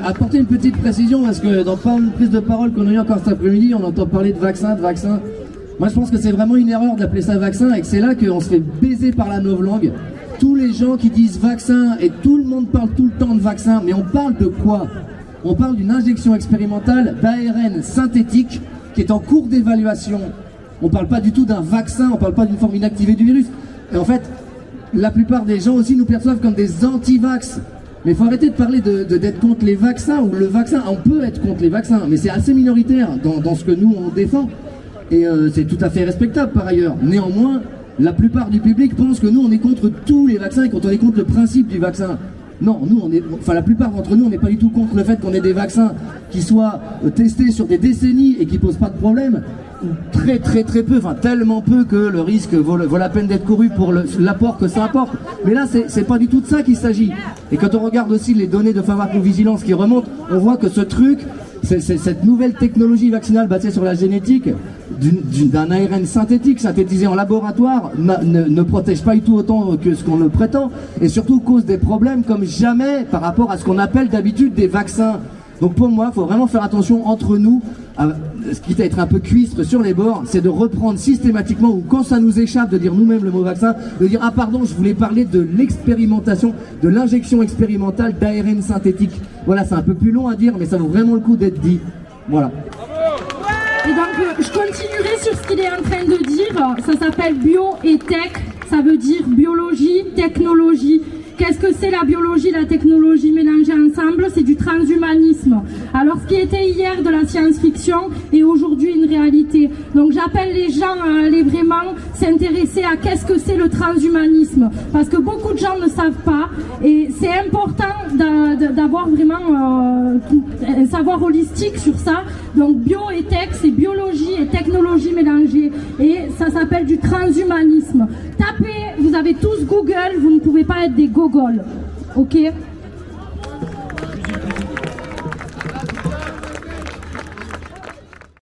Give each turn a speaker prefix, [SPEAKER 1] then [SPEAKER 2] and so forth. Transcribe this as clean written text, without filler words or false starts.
[SPEAKER 1] Apporter une petite précision parce que dans pas une prise de parole qu'on a eu encore cet après-midi, on entend parler de vaccin. Moi je pense que c'est vraiment une erreur d'appeler ça vaccin et que c'est là qu'on se fait baiser par la novlangue. Tous les gens qui disent vaccin et tout le monde parle tout le temps de vaccin, mais on parle de quoi? On parle d'une injection expérimentale d'ARN synthétique qui est en cours d'évaluation. On parle pas du tout d'un vaccin, on parle pas d'une forme inactivée du virus. Et en fait, la plupart des gens aussi nous perçoivent comme des anti-vax. Mais il faut arrêter de parler d'être contre les vaccins ou le vaccin. On peut être contre les vaccins, mais c'est assez minoritaire dans ce que nous on défend. Et c'est tout à fait respectable par ailleurs. Néanmoins, la plupart du public pense que nous on est contre tous les vaccins et qu'on est contre le principe du vaccin. Non, nous la plupart d'entre nous on n'est pas du tout contre le fait qu'on ait des vaccins qui soient testés sur des décennies et qui posent pas de problème. Très peu, enfin tellement peu que le risque vaut la peine d'être couru pour l'apport que ça apporte. Mais là c'est pas du tout de ça qu'il s'agit. Et quand on regarde aussi les données de pharmacovigilance qui remontent, on voit que ce truc, cette nouvelle technologie vaccinale basée sur la génétique d'un ARN synthétique synthétisé en laboratoire ne protège pas du tout autant que ce qu'on le prétend et surtout cause des problèmes comme jamais par rapport à ce qu'on appelle d'habitude des vaccins. Donc pour moi, il faut vraiment faire attention entre nous, quitte à être un peu cuistre sur les bords, c'est de reprendre systématiquement, ou quand ça nous échappe de dire nous-mêmes le mot vaccin, de dire ah pardon, je voulais parler de l'expérimentation, de l'injection expérimentale d'ARN synthétique. Voilà, c'est un peu plus long à dire, mais ça vaut vraiment le coup d'être dit. Voilà.
[SPEAKER 2] Et donc je continuerai sur ce qu'il est en train de dire. Ça s'appelle bio et tech, ça veut dire biologie, technologie. Qu'est-ce que c'est la biologie, la technologie mélangées ensemble? C'est du transhumanisme. Alors ce qui était hier de la science-fiction est aujourd'hui une réalité. Donc j'appelle les gens à aller vraiment s'intéresser à qu'est-ce que c'est le transhumanisme. Parce que beaucoup de gens ne savent pas et c'est important d'avoir vraiment un savoir holistique sur ça. Donc bio et tech, c'est biologie et technologie mélangées. Et ça s'appelle du transhumanisme. Tapez, vous avez tous Google, vous ne pouvez pas être des gogoles. Ok?